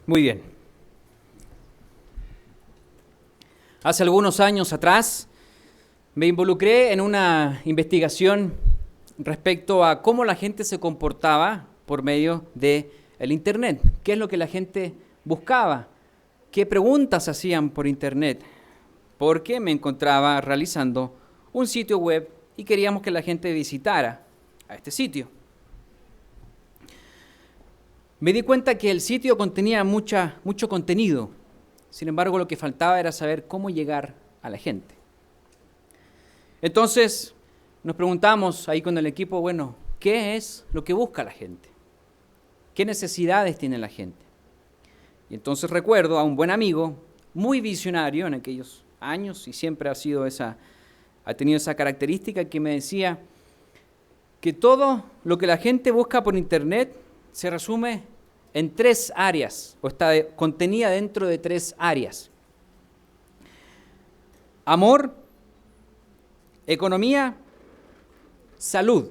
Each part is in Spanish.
Muy bien. Hace algunos años atrás me involucré en una investigación respecto a cómo la gente se comportaba por medio del Internet. ¿Qué es lo que la gente buscaba? ¿Qué preguntas hacían por Internet? Porque me encontraba realizando un sitio web y queríamos que la gente visitara a este sitio. Me di cuenta que el sitio contenía mucho contenido. Sin embargo, lo que faltaba era saber cómo llegar a la gente. Entonces, nos preguntamos ahí con el equipo, bueno, ¿qué es lo que busca la gente? ¿Qué necesidades tiene la gente? Y entonces recuerdo a un buen amigo, muy visionario en aquellos años, y siempre ha tenido esa característica, que me decía que todo lo que la gente busca por Internet se resume en 3 áreas, o está contenida dentro de 3 áreas. Amor, economía, salud.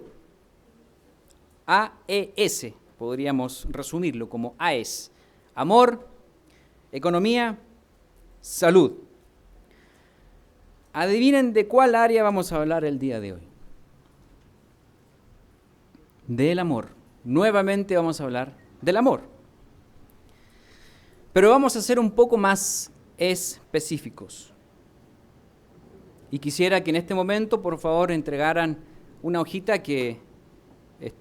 AES, podríamos resumirlo como AES. Amor, economía, salud. Adivinen de cuál área vamos a hablar el día de hoy. Del amor. Nuevamente vamos a hablar del amor. Pero vamos a ser un poco más específicos. Y quisiera que en este momento, por favor, entregaran una hojita que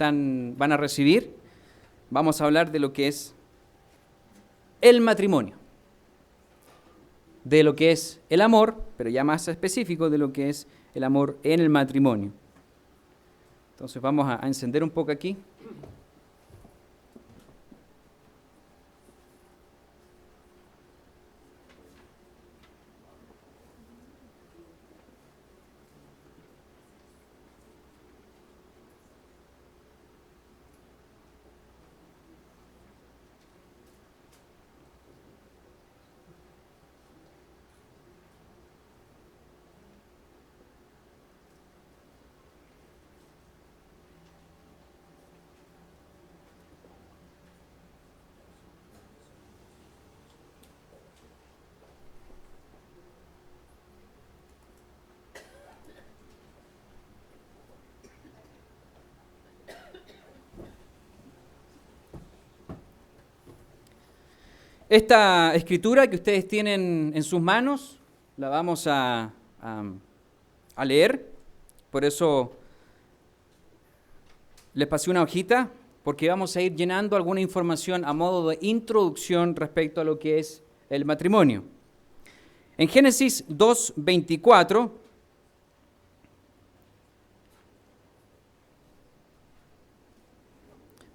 van a recibir. Vamos a hablar de lo que es el matrimonio, de lo que es el amor, pero ya más específico de lo que es el amor en el matrimonio. Entonces vamos a encender un poco aquí. Esta escritura que ustedes tienen en sus manos, la vamos a leer. Por eso les pasé una hojita, porque vamos a ir llenando alguna información a modo de introducción respecto a lo que es el matrimonio. En Génesis 2:24,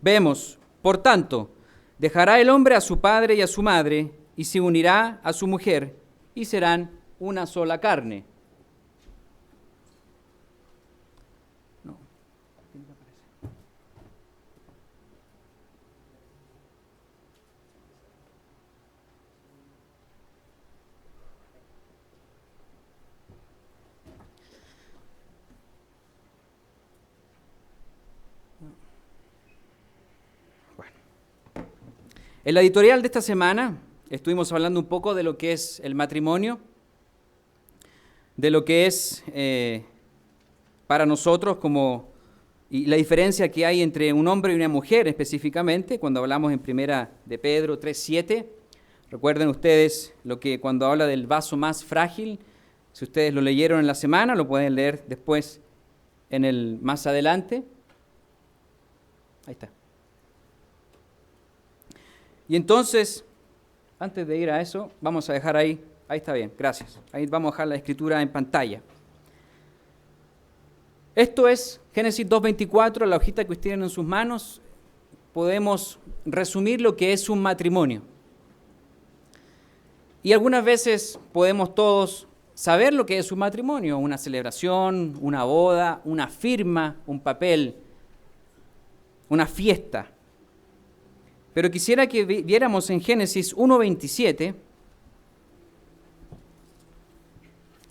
vemos, por tanto, dejará el hombre a su padre y a su madre, y se unirá a su mujer, y serán una sola carne. No. En la editorial de esta semana estuvimos hablando un poco de lo que es el matrimonio, de lo que es para nosotros y la diferencia que hay entre un hombre y una mujer específicamente, cuando hablamos en Primera de Pedro 3:7. Recuerden ustedes cuando habla del vaso más frágil, si ustedes lo leyeron en la semana, lo pueden leer después más adelante. Ahí está. Y entonces, antes de ir a eso, vamos a dejar ahí está bien, gracias. Ahí vamos a dejar la escritura en pantalla. Esto es Génesis 2:24, la hojita que ustedes tienen en sus manos. Podemos resumir lo que es un matrimonio. Y algunas veces podemos todos saber lo que es un matrimonio, una celebración, una boda, una firma, un papel, una fiesta. Pero quisiera que viéramos en Génesis 1:27,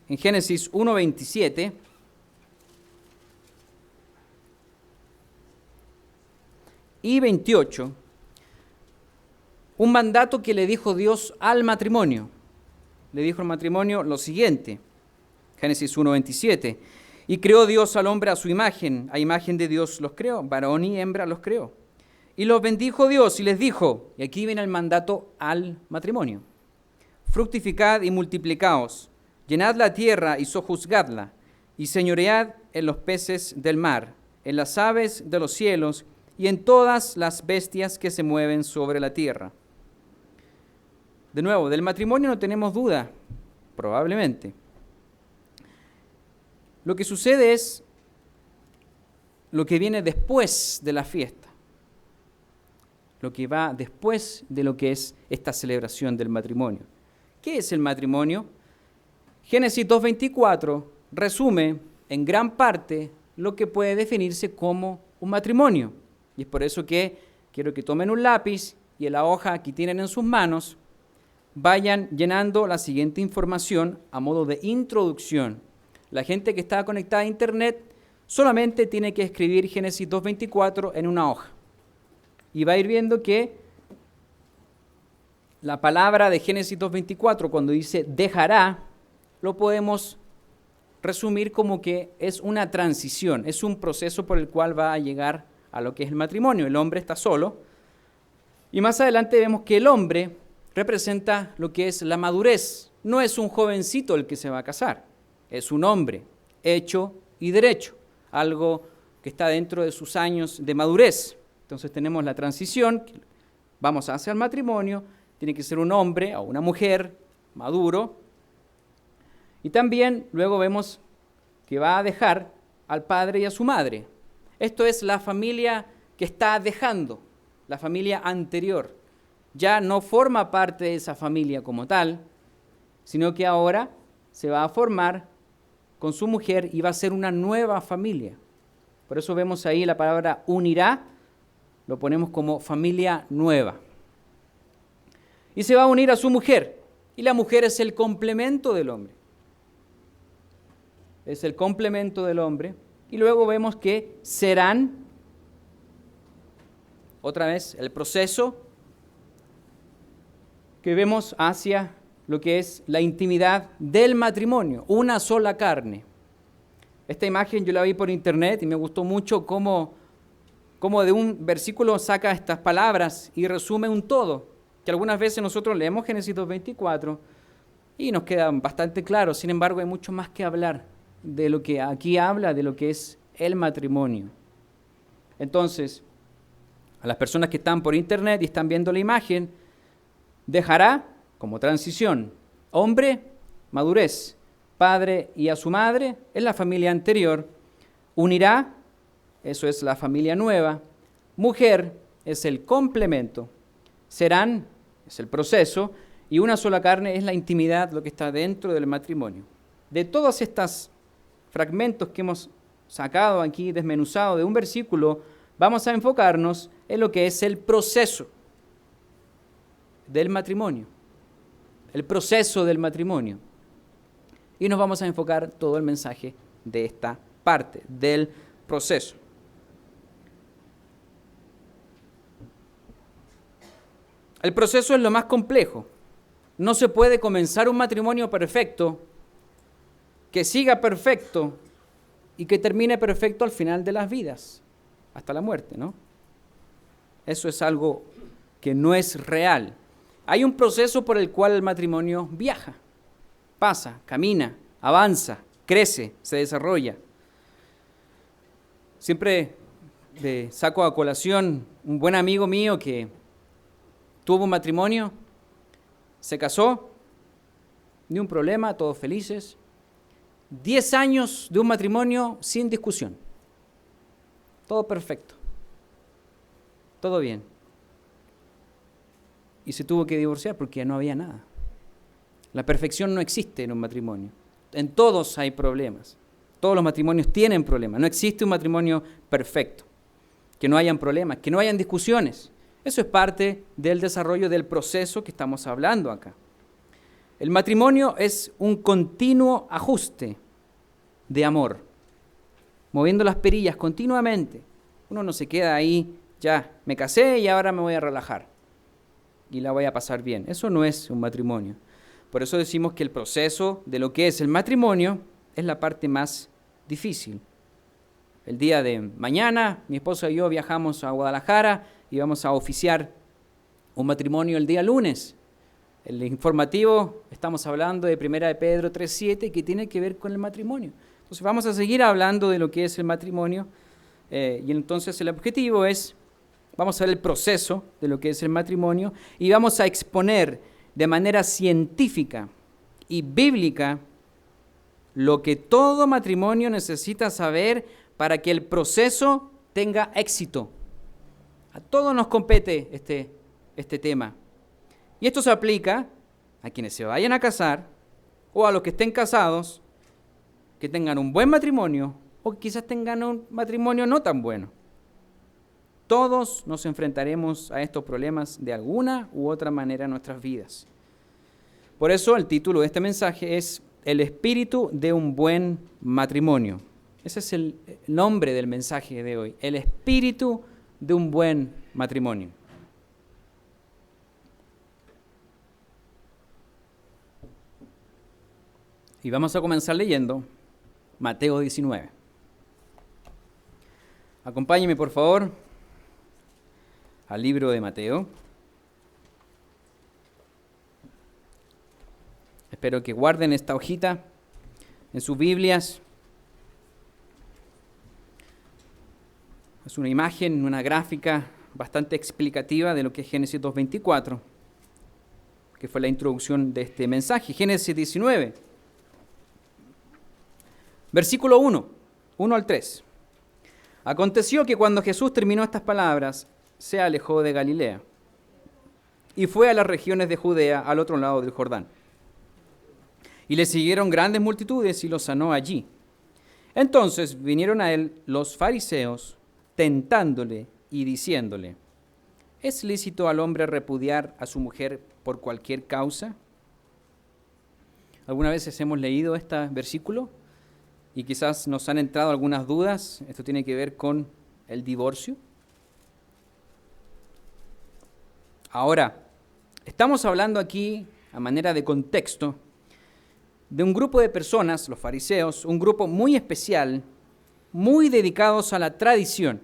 en Génesis 1:27, y 28, un mandato que le dijo Dios al matrimonio. Le dijo al matrimonio lo siguiente, Génesis 1:27, y creó Dios al hombre a su imagen, a imagen de Dios los creó, varón y hembra los creó. Y los bendijo Dios y les dijo, y aquí viene el mandato al matrimonio, fructificad y multiplicaos, llenad la tierra y sojuzgadla, y señoread en los peces del mar, en las aves de los cielos y en todas las bestias que se mueven sobre la tierra. De nuevo, del matrimonio no tenemos duda, probablemente. Lo que sucede es lo que viene después de la fiesta, lo que va después de lo que es esta celebración del matrimonio. ¿Qué es el matrimonio? Génesis 2:24 resume en gran parte lo que puede definirse como un matrimonio. Y es por eso que quiero que tomen un lápiz y en la hoja que tienen en sus manos vayan llenando la siguiente información a modo de introducción. La gente que está conectada a internet solamente tiene que escribir Génesis 2:24 en una hoja. Y va a ir viendo que la palabra de Génesis 2:24, cuando dice dejará, lo podemos resumir como que es una transición, es un proceso por el cual va a llegar a lo que es el matrimonio. El hombre está solo. Y más adelante vemos que el hombre representa lo que es la madurez. No es un jovencito el que se va a casar, es un hombre hecho y derecho, algo que está dentro de sus años de madurez. Entonces tenemos la transición, vamos hacia el matrimonio, tiene que ser un hombre o una mujer maduro. Y también luego vemos que va a dejar al padre y a su madre. Esto es la familia que está dejando, la familia anterior. Ya no forma parte de esa familia como tal, sino que ahora se va a formar con su mujer y va a ser una nueva familia. Por eso vemos ahí la palabra unirá, lo ponemos como familia nueva. Y se va a unir a su mujer, y la mujer es el complemento del hombre. Es el complemento del hombre. Y luego vemos que serán, otra vez, el proceso que vemos hacia lo que es la intimidad del matrimonio, una sola carne. Esta imagen yo la vi por internet y me gustó mucho cómo de un versículo saca estas palabras y resume un todo, que algunas veces nosotros leemos Génesis 2:24 y nos queda bastante claro. Sin embargo, hay mucho más que hablar de lo que aquí habla, de lo que es el matrimonio. Entonces, a las personas que están por internet y están viendo la imagen, dejará como transición, hombre, madurez, padre y a su madre, es la familia anterior, unirá, eso es la familia nueva, mujer es el complemento, serán, es el proceso, y una sola carne es la intimidad, lo que está dentro del matrimonio. De todos estos fragmentos que hemos sacado aquí, desmenuzado de un versículo, vamos a enfocarnos en lo que es el proceso del matrimonio, el proceso del matrimonio. Y nos vamos a enfocar todo el mensaje de esta parte, del proceso. El proceso es lo más complejo. No se puede comenzar un matrimonio perfecto, que siga perfecto y que termine perfecto al final de las vidas, hasta la muerte, ¿no? Eso es algo que no es real. Hay un proceso por el cual el matrimonio viaja, pasa, camina, avanza, crece, se desarrolla. Siempre le saco a colación un buen amigo mío que tuvo un matrimonio, se casó, ni un problema, todos felices. 10 años de un matrimonio sin discusión. Todo perfecto. Todo bien. Y se tuvo que divorciar porque ya no había nada. La perfección no existe en un matrimonio. En todos hay problemas. Todos los matrimonios tienen problemas. No existe un matrimonio perfecto. Que no hayan problemas, que no hayan discusiones. Eso es parte del desarrollo del proceso que estamos hablando acá. El matrimonio es un continuo ajuste de amor, moviendo las perillas continuamente. Uno no se queda ahí, ya me casé y ahora me voy a relajar. y la voy a pasar bien. Eso no es un matrimonio. Por eso decimos que el proceso de lo que es el matrimonio es la parte más difícil. El día de mañana, mi esposa y yo viajamos a Guadalajara y vamos a oficiar un matrimonio el día lunes. El informativo, estamos hablando de 1 de Pedro 3:7, que tiene que ver con el matrimonio. Entonces vamos a seguir hablando de lo que es el matrimonio y entonces el objetivo es, vamos a ver el proceso de lo que es el matrimonio y vamos a exponer de manera científica y bíblica lo que todo matrimonio necesita saber para que el proceso tenga éxito. A todos nos compete este tema. Y esto se aplica a quienes se vayan a casar o a los que estén casados, que tengan un buen matrimonio o quizás tengan un matrimonio no tan bueno. Todos nos enfrentaremos a estos problemas de alguna u otra manera en nuestras vidas. Por eso el título de este mensaje es El espíritu de un buen matrimonio. Ese es el nombre del mensaje de hoy, el espíritu de un buen matrimonio. Y vamos a comenzar leyendo Mateo 19. Acompáñeme, por favor, al libro de Mateo. Espero que guarden esta hojita en sus Biblias. Es una imagen, una gráfica bastante explicativa de lo que es Génesis 2:24, que fue la introducción de este mensaje. Génesis 19, versículo 1 al 3. Aconteció que cuando Jesús terminó estas palabras, se alejó de Galilea y fue a las regiones de Judea al otro lado del Jordán. Y le siguieron grandes multitudes y los sanó allí. Entonces vinieron a él los fariseos, tentándole y diciéndole: ¿es lícito al hombre repudiar a su mujer por cualquier causa? ¿Alguna vez hemos leído este versículo? Y quizás nos han entrado algunas dudas. Esto tiene que ver con el divorcio. Ahora, estamos hablando aquí, a manera de contexto, de un grupo de personas, los fariseos, un grupo muy especial, muy dedicados a la tradición,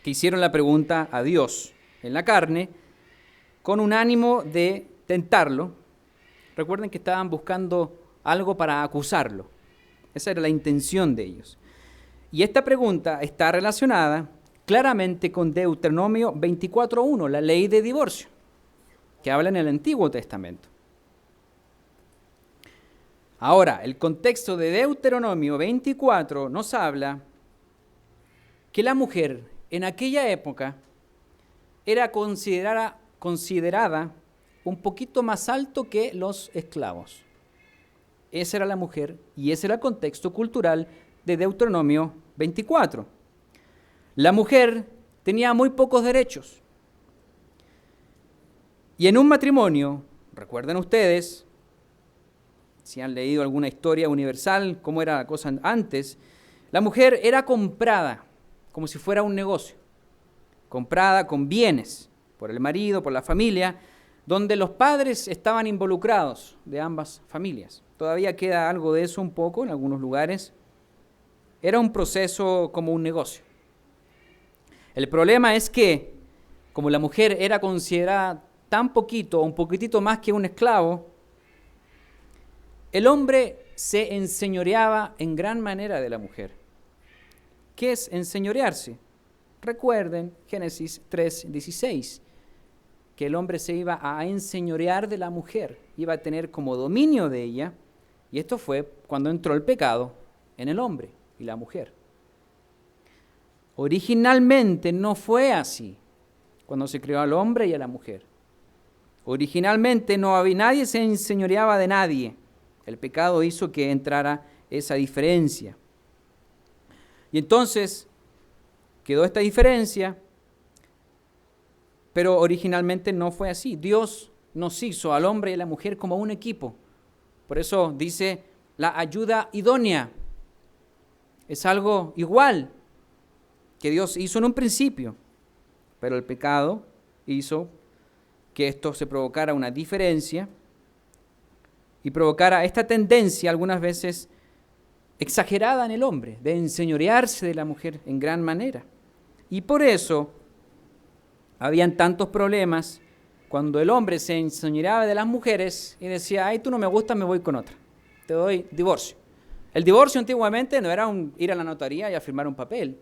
que hicieron la pregunta a Dios en la carne, con un ánimo de tentarlo. Recuerden que estaban buscando algo para acusarlo. Esa era la intención de ellos. Y esta pregunta está relacionada claramente con Deuteronomio 24:1, la ley de divorcio, que habla en el Antiguo Testamento. Ahora, el contexto de Deuteronomio 24 nos habla que la mujer en aquella época era considerada un poquito más alto que los esclavos. Esa era la mujer y ese era el contexto cultural de Deuteronomio 24. La mujer tenía muy pocos derechos. Y en un matrimonio, recuerden ustedes, si han leído alguna historia universal, cómo era la cosa antes, la mujer era comprada como si fuera un negocio, comprada con bienes por el marido, por la familia, donde los padres estaban involucrados de ambas familias. Todavía queda algo de eso un poco en algunos lugares. Era un proceso como un negocio. El problema es que, como la mujer era considerada tan poquito, un poquitito más que un esclavo, el hombre se enseñoreaba en gran manera de la mujer. ¿Qué es enseñorearse? Recuerden Génesis 3:16, que el hombre se iba a enseñorear de la mujer, iba a tener como dominio de ella, y esto fue cuando entró el pecado en el hombre y la mujer. Originalmente no fue así cuando se creó al hombre y a la mujer. Originalmente nadie se enseñoreaba de nadie. El pecado hizo que entrara esa diferencia. Y entonces quedó esta diferencia, pero originalmente no fue así. Dios nos hizo al hombre y a la mujer como un equipo. Por eso dice la ayuda idónea. Es algo igual que Dios hizo en un principio, pero el pecado hizo que esto se provocara una diferencia y provocara esta tendencia algunas veces exagerada en el hombre, de enseñorearse de la mujer en gran manera. Y por eso habían tantos problemas cuando el hombre se enseñoreaba de las mujeres y decía, ay, tú no me gustas, me voy con otra, te doy divorcio. El divorcio antiguamente no era ir a la notaría y a firmar un papel.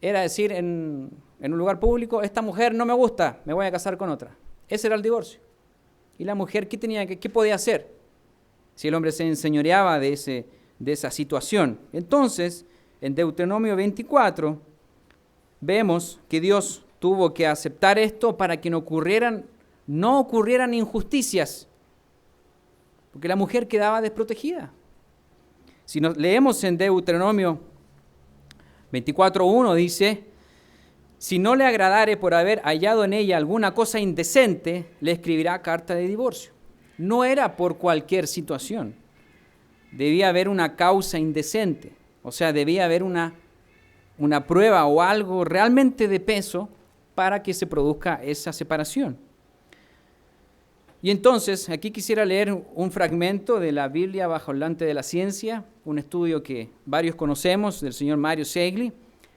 Era decir en un lugar público, esta mujer no me gusta, me voy a casar con otra. Ese era el divorcio. Y la mujer, ¿qué podía hacer si el hombre se enseñoreaba de esa situación? Entonces, en Deuteronomio 24, vemos que Dios tuvo que aceptar esto para que no ocurrieran injusticias, porque la mujer quedaba desprotegida. Si nos leemos en Deuteronomio 24:1 dice, si no le agradare por haber hallado en ella alguna cosa indecente, le escribirá carta de divorcio. No era por cualquier situación. Debía haber una causa indecente, o sea, debía haber una prueba o algo realmente de peso para que se produzca esa separación. Y entonces, aquí quisiera leer un fragmento de la Biblia bajo el lente de la ciencia, un estudio que varios conocemos del señor Mario Segli,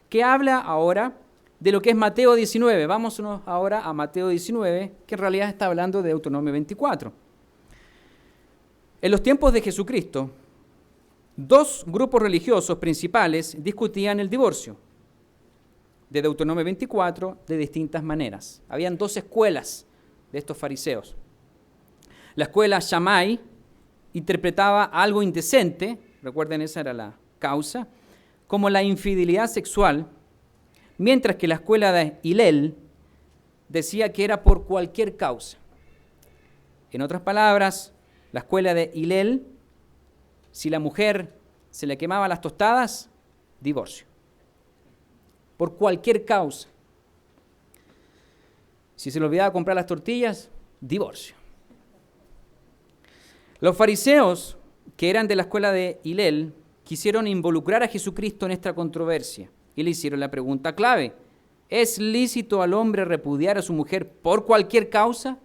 que habla ahora de lo que es Mateo 19. Vámonos ahora a Mateo 19, que en realidad está hablando de Deuteronomio 24. En los tiempos de Jesucristo, dos grupos religiosos principales discutían el divorcio de Deuteronomio 24 de distintas maneras. Habían dos escuelas de estos fariseos. La escuela Shammai interpretaba algo indecente, recuerden esa era la causa, como la infidelidad sexual, mientras que la escuela de Hillel decía que era por cualquier causa. En otras palabras, la escuela de Hillel, si la mujer se le quemaba las tostadas, divorcio. Por cualquier causa. Si se le olvidaba comprar las tortillas, divorcio. Los fariseos, que eran de la escuela de Hillel, quisieron involucrar a Jesucristo en esta controversia y le hicieron la pregunta clave: ¿es lícito al hombre repudiar a su mujer por cualquier causa?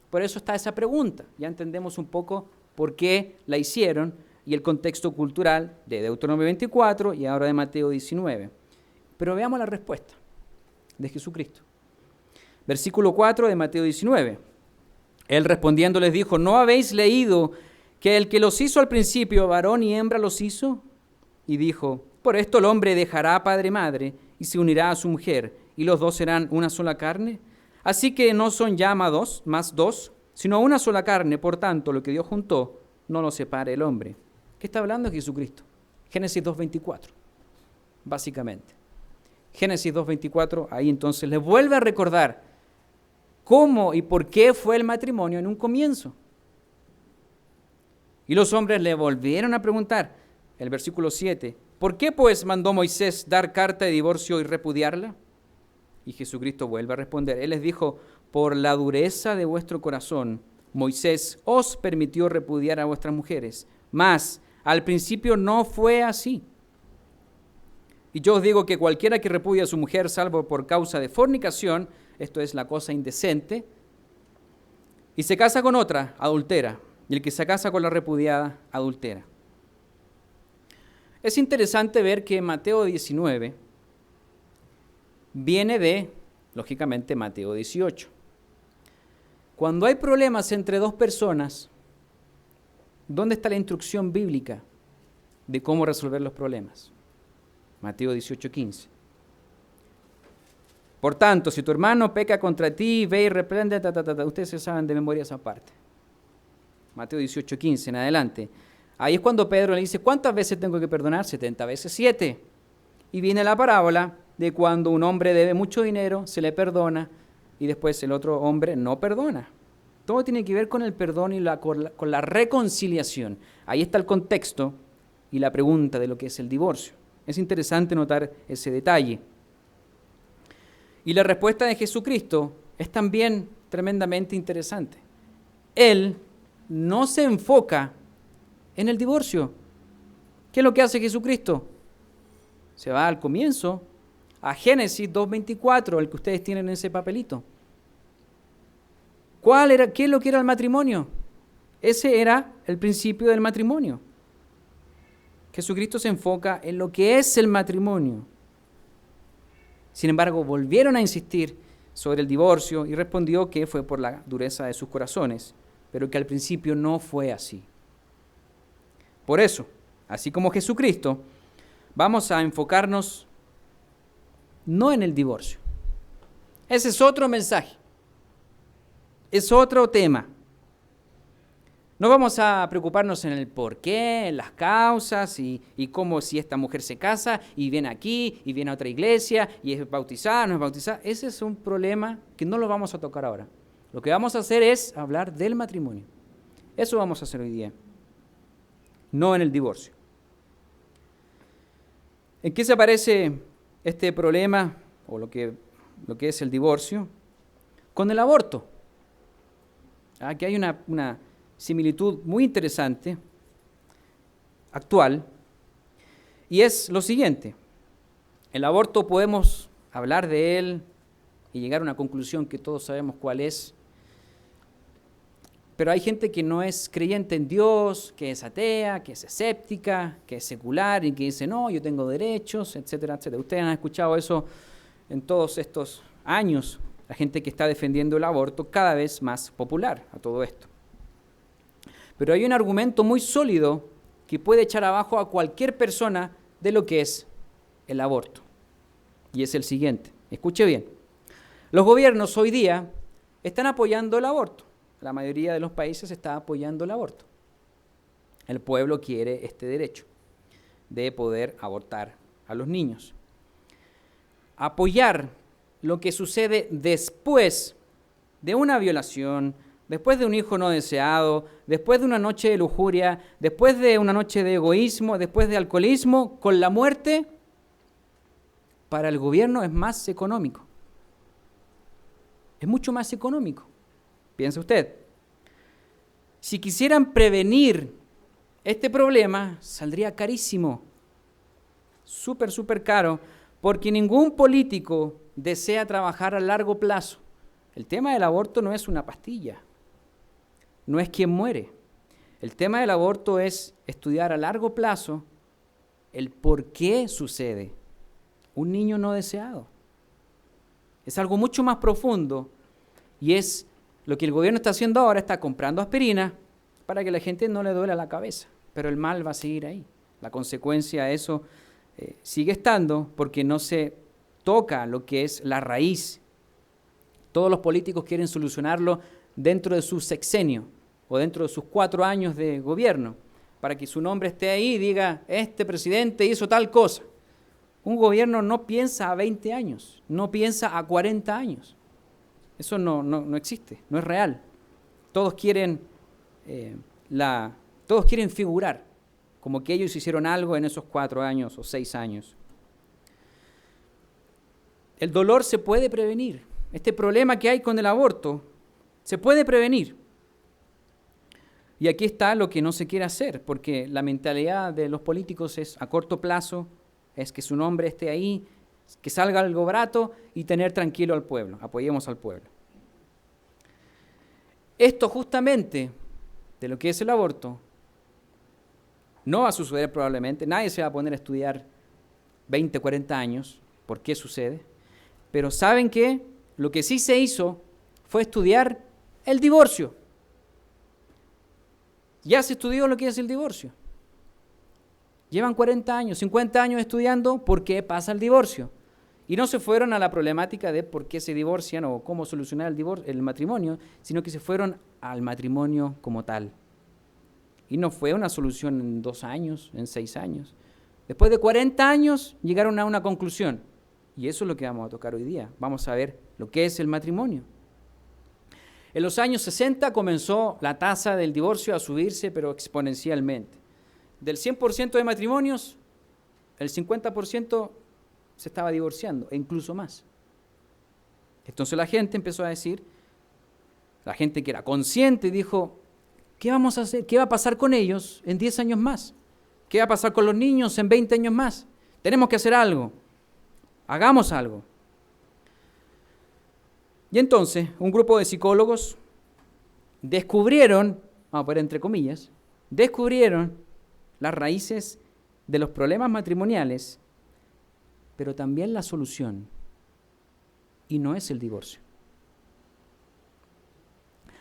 Por eso está esa pregunta. Ya entendemos un poco por qué la hicieron y el contexto cultural de Deuteronomio 24 y ahora de Mateo 19. Pero veamos la respuesta de Jesucristo. Versículo 4 de Mateo 19. Él respondiendo les dijo, ¿no habéis leído que el que los hizo al principio, varón y hembra los hizo? Y dijo, por esto el hombre dejará a padre y madre y se unirá a su mujer, y los dos serán una sola carne. Así que no son ya más dos, sino una sola carne. Por tanto, lo que Dios juntó, no lo separe el hombre. ¿Qué está hablando Jesucristo? Génesis 2:24, básicamente. Génesis 2:24, ahí entonces les vuelve a recordar cómo y por qué fue el matrimonio en un comienzo. Y los hombres le volvieron a preguntar, el versículo 7, ¿por qué pues mandó Moisés dar carta de divorcio y repudiarla? Y Jesucristo vuelve a responder, él les dijo, por la dureza de vuestro corazón, Moisés os permitió repudiar a vuestras mujeres, mas al principio no fue así. Y yo os digo que cualquiera que repudia a su mujer, salvo por causa de fornicación, esto es la cosa indecente, y se casa con otra, adultera, y el que se casa con la repudiada, adultera. Es interesante ver que Mateo 19 viene de, lógicamente, Mateo 18. Cuando hay problemas entre dos personas, ¿dónde está la instrucción bíblica de cómo resolver los problemas? Mateo 18:15. Por tanto, si tu hermano peca contra ti, ve y reprende, ustedes se saben de memoria esa parte. Mateo 18:15 en adelante. Ahí es cuando Pedro le dice, ¿cuántas veces tengo que perdonar? 70 veces 7. Y viene la parábola de cuando un hombre debe mucho dinero, se le perdona, y después el otro hombre no perdona. Todo tiene que ver con el perdón y con la reconciliación. Ahí está el contexto y la pregunta de lo que es el divorcio. Es interesante notar ese detalle. Y la respuesta de Jesucristo es también tremendamente interesante. Él no se enfoca en el divorcio. ¿Qué es lo que hace Jesucristo? Se va al comienzo, a Génesis 2:24, el que ustedes tienen en ese papelito. ¿Qué es lo que era el matrimonio? Ese era el principio del matrimonio. Jesucristo se enfoca en lo que es el matrimonio. Sin embargo, volvieron a insistir sobre el divorcio y respondió que fue por la dureza de sus corazones, pero que al principio no fue así. Por eso, así como Jesucristo, vamos a enfocarnos no en el divorcio. Ese es otro mensaje, es otro tema. No vamos a preocuparnos en el por qué, en las causas y cómo si esta mujer se casa y viene aquí y viene a otra iglesia y es bautizada, no es bautizada. Ese es un problema que no lo vamos a tocar ahora. Lo que vamos a hacer es hablar del matrimonio. Eso vamos a hacer hoy día, no en el divorcio. ¿En qué se parece este problema o lo que es el divorcio con el aborto? Aquí hay una similitud muy interesante, actual, y es lo siguiente. El aborto podemos hablar de él y llegar a una conclusión que todos sabemos cuál es, pero hay gente que no es creyente en Dios, que es atea, que es escéptica, que es secular y que dice, no, yo tengo derechos, etcétera, etcétera. Ustedes han escuchado eso en todos estos años, la gente que está defendiendo el aborto, cada vez más popular a todo esto. Pero hay un argumento muy sólido que puede echar abajo a cualquier persona de lo que es el aborto. Y es el siguiente. Escuche bien. Los gobiernos hoy día están apoyando el aborto. La mayoría de los países está apoyando el aborto. El pueblo quiere este derecho de poder abortar a los niños. Apoyar lo que sucede después de una violación, después de un hijo no deseado, después de una noche de lujuria, después de una noche de egoísmo, después de alcoholismo, con la muerte, para el gobierno es más económico. Es mucho más económico. Piense usted. Si quisieran prevenir este problema, saldría carísimo. Súper caro, porque ningún político desea trabajar a largo plazo. El tema del aborto no es una pastilla. No es quien muere. El tema del aborto es estudiar a largo plazo el por qué sucede un niño no deseado. Es algo mucho más profundo y es lo que el gobierno está haciendo ahora, está comprando aspirina para que la gente no le duela la cabeza, pero el mal va a seguir ahí. La consecuencia de eso sigue estando porque no se toca lo que es la raíz. Todos los políticos quieren solucionarlo dentro de su sexenio o dentro de sus 4 años de gobierno, para que su nombre esté ahí y diga, este presidente hizo tal cosa. Un gobierno no piensa a 20 años, no piensa a 40 años. Eso no existe, no es real. Todos quieren figurar como que ellos hicieron algo en esos 4 años o 6 años. El dolor se puede prevenir. Este problema que hay con el aborto se puede prevenir. Y aquí está lo que no se quiere hacer, porque la mentalidad de los políticos es a corto plazo, es que su nombre esté ahí, que salga algo barato y tener tranquilo al pueblo. Apoyemos al pueblo. Esto justamente de lo que es el aborto no va a suceder probablemente. Nadie se va a poner a estudiar 20, 40 años por qué sucede. Pero ¿saben qué? Lo que sí se hizo fue estudiar el divorcio. Ya se estudió lo que es el divorcio. Llevan 40 años, 50 años estudiando por qué pasa el divorcio. Y no se fueron a la problemática de por qué se divorcian o cómo solucionar el matrimonio, sino que se fueron al matrimonio como tal. Y no fue una solución en 2 años, en 6 años. Después de 40 años llegaron a una conclusión. Y eso es lo que vamos a tocar hoy día. Vamos a ver lo que es el matrimonio. En los años 60 comenzó la tasa del divorcio a subirse, pero exponencialmente. Del 100% de matrimonios, el 50% se estaba divorciando, e incluso más. Entonces la gente empezó a decir, la gente que era consciente dijo, ¿qué vamos a hacer? ¿Qué va a pasar con ellos en 10 años más? ¿Qué va a pasar con los niños en 20 años más? Tenemos que hacer algo. Hagamos algo. Y entonces, un grupo de psicólogos descubrieron, vamos a poner entre comillas, descubrieron las raíces de los problemas matrimoniales, pero también la solución, y no es el divorcio.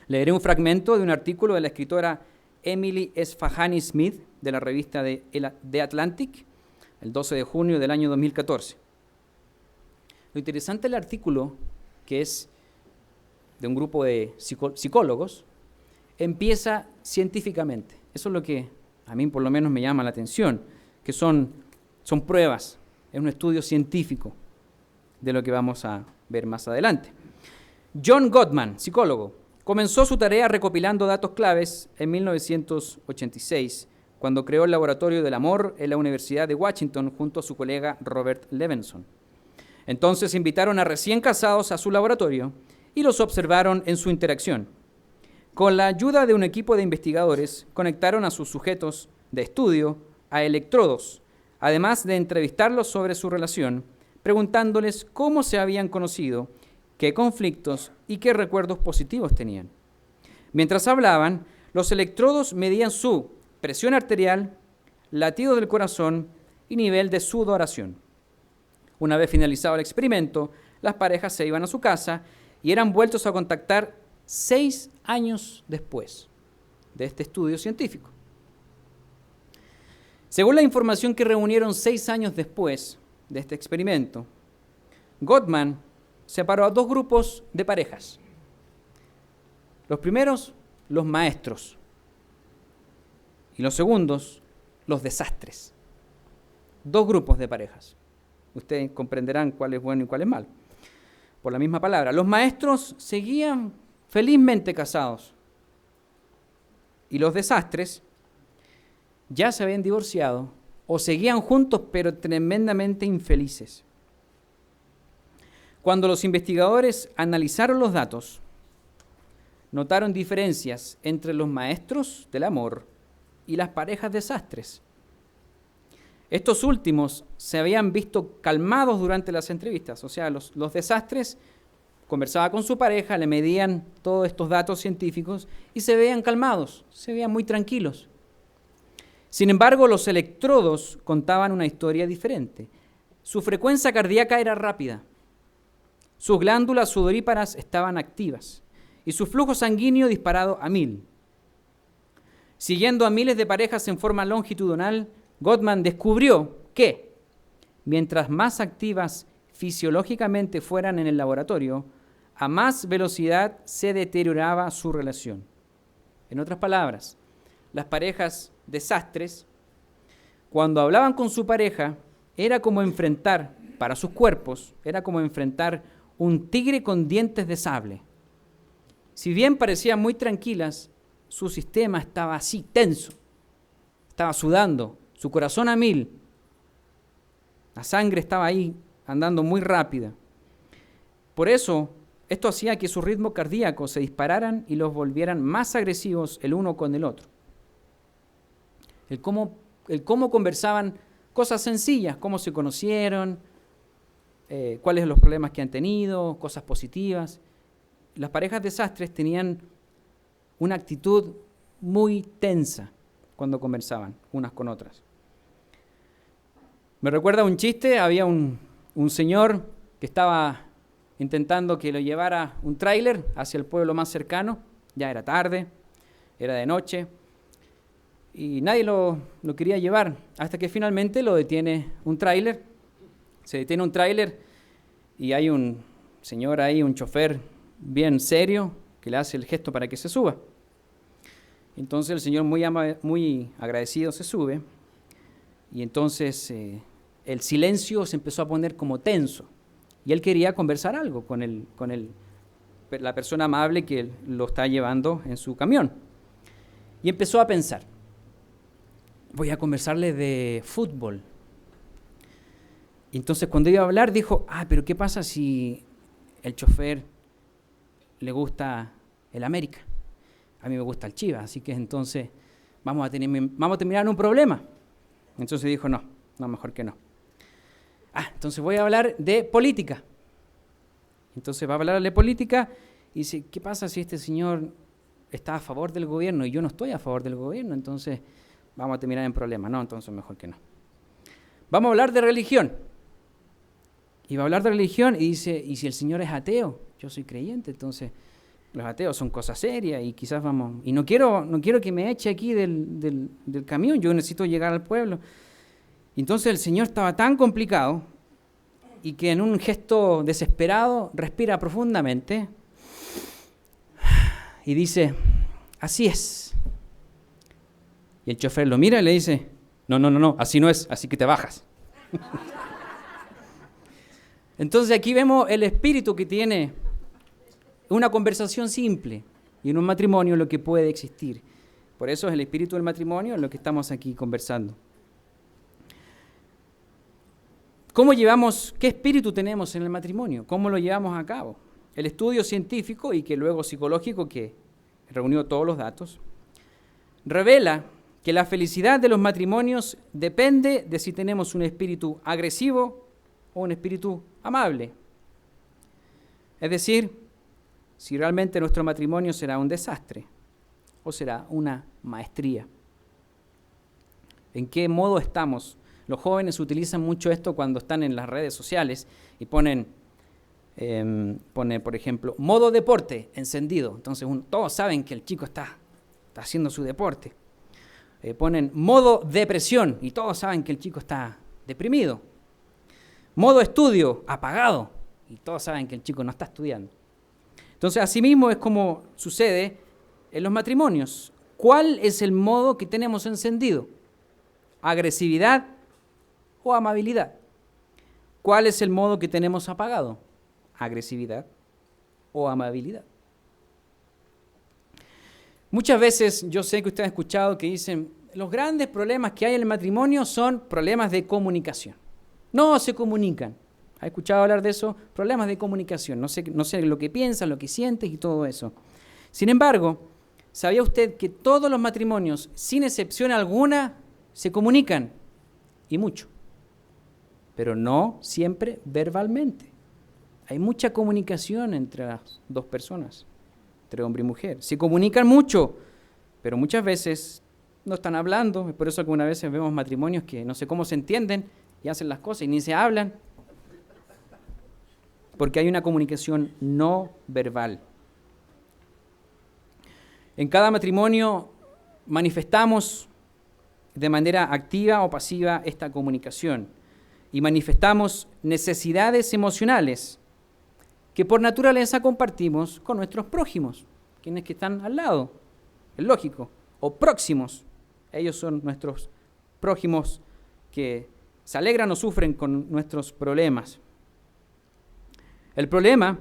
Leeré un fragmento de un artículo de la escritora Emily Esfahani Smith de la revista The Atlantic, el 12 de junio del año 2014. Lo interesante del artículo, que es de un grupo de psicólogos, empieza científicamente. Eso es lo que a mí por lo menos me llama la atención, que son pruebas, es un estudio científico de lo que vamos a ver más adelante. John Gottman, psicólogo, comenzó su tarea recopilando datos claves en 1986, cuando creó el Laboratorio del Amor en la Universidad de Washington junto a su colega Robert Levenson. Entonces invitaron a recién casados a su laboratorio y los observaron en su interacción. Con la ayuda de un equipo de investigadores, conectaron a sus sujetos de estudio a electrodos, además de entrevistarlos sobre su relación, preguntándoles cómo se habían conocido, qué conflictos y qué recuerdos positivos tenían. Mientras hablaban, los electrodos medían su presión arterial, latido del corazón y nivel de sudoración. Una vez finalizado el experimento, las parejas se iban a su casa y eran vueltos a contactar 6 años después de este estudio científico. Según la información que reunieron 6 años después de este experimento, Gottman separó a 2 grupos de parejas. Los primeros, los maestros, y los segundos, los desastres. 2 grupos de parejas. Ustedes comprenderán cuál es bueno y cuál es malo. Por la misma palabra, los maestros seguían felizmente casados y los desastres ya se habían divorciado o seguían juntos pero tremendamente infelices. Cuando los investigadores analizaron los datos, notaron diferencias entre los maestros del amor y las parejas desastres. Estos últimos se habían visto calmados durante las entrevistas, o sea, los desastres conversaba con su pareja, le medían todos estos datos científicos y se veían calmados, se veían muy tranquilos. Sin embargo, los electrodos contaban una historia diferente. Su frecuencia cardíaca era rápida, sus glándulas sudoríparas estaban activas y su flujo sanguíneo disparado a 1000. Siguiendo a miles de parejas en forma longitudinal, Gottman descubrió que, mientras más activas fisiológicamente fueran en el laboratorio, a más velocidad se deterioraba su relación. En otras palabras, las parejas desastres, cuando hablaban con su pareja, era como enfrentar, para sus cuerpos, era como enfrentar un tigre con dientes de sable. Si bien parecían muy tranquilas, su sistema estaba así, tenso, estaba sudando, su corazón a 1000, la sangre estaba ahí, andando muy rápida. Por eso, esto hacía que su ritmo cardíaco se dispararan y los volvieran más agresivos el uno con el otro. El cómo conversaban cosas sencillas, cómo se conocieron, cuáles son los problemas que han tenido, cosas positivas. Las parejas desastres tenían una actitud muy tensa cuando conversaban unas con otras. Me recuerda un chiste, había un señor que estaba intentando que lo llevara un tráiler hacia el pueblo más cercano, ya era tarde, era de noche, y nadie lo quería llevar, hasta que finalmente lo detiene un tráiler, se detiene un tráiler y hay un señor ahí, un chofer bien serio, que le hace el gesto para que se suba. Entonces el señor muy agradecido se sube y entonces el silencio se empezó a poner como tenso y él quería conversar algo con la persona amable que lo está llevando en su camión. Y empezó a pensar, voy a conversarle de fútbol. Y entonces cuando iba a hablar dijo, pero ¿qué pasa si el chofer le gusta el América? A mí me gusta el Chivas, así que entonces vamos a terminar en un problema. Entonces dijo, no, mejor que no. Entonces voy a hablar de política. Entonces va a hablar de política y dice, ¿qué pasa si este señor está a favor del gobierno y yo no estoy a favor del gobierno, entonces vamos a terminar en problemas. No, entonces mejor que no. Vamos a hablar de religión. Y va a hablar de religión y dice, ¿y si el Señor es ateo? Yo soy creyente, entonces los ateos son cosas serias y quizás vamos... Y no quiero que me eche aquí del camión, yo necesito llegar al pueblo. Y entonces el Señor estaba tan complicado y que en un gesto desesperado respira profundamente y dice, así es. Y el chofer lo mira y le dice, no, así no es, así que te bajas. Entonces aquí vemos el espíritu que tiene una conversación simple y en un matrimonio lo que puede existir. Por eso es el espíritu del matrimonio lo que estamos aquí conversando. ¿Qué espíritu tenemos en el matrimonio? ¿Cómo lo llevamos a cabo? El estudio científico y que luego psicológico, que reunió todos los datos, revela que la felicidad de los matrimonios depende de si tenemos un espíritu agresivo o un espíritu amable. Es decir, si realmente nuestro matrimonio será un desastre o será una maestría. ¿En qué modo estamos? Los jóvenes utilizan mucho esto cuando están en las redes sociales y ponen, por ejemplo, modo deporte encendido. Entonces todos saben que el chico está haciendo su deporte. Ponen modo depresión y todos saben que el chico está deprimido. Modo estudio apagado y todos saben que el chico no está estudiando. Entonces, así mismo es como sucede en los matrimonios. ¿Cuál es el modo que tenemos encendido? ¿Agresividad o amabilidad? ¿Cuál es el modo que tenemos apagado? ¿Agresividad o amabilidad? Muchas veces yo sé que usted ha escuchado que dicen, los grandes problemas que hay en el matrimonio son problemas de comunicación. No se comunican. ¿Ha escuchado hablar de eso? Problemas de comunicación. No sé lo que piensas, lo que sientes y todo eso. Sin embargo, ¿sabía usted que todos los matrimonios, sin excepción alguna, se comunican? Y mucho. Pero no siempre verbalmente. Hay mucha comunicación entre las dos personas, entre hombre y mujer. Se comunican mucho, pero muchas veces no están hablando. Es por eso que algunas veces vemos matrimonios que no sé cómo se entienden y hacen las cosas y ni se hablan. Porque hay una comunicación no verbal. En cada matrimonio manifestamos de manera activa o pasiva esta comunicación y manifestamos necesidades emocionales que por naturaleza compartimos con nuestros prójimos, quienes que están al lado, es lógico, o próximos. Ellos son nuestros prójimos que se alegran o sufren con nuestros problemas. El problema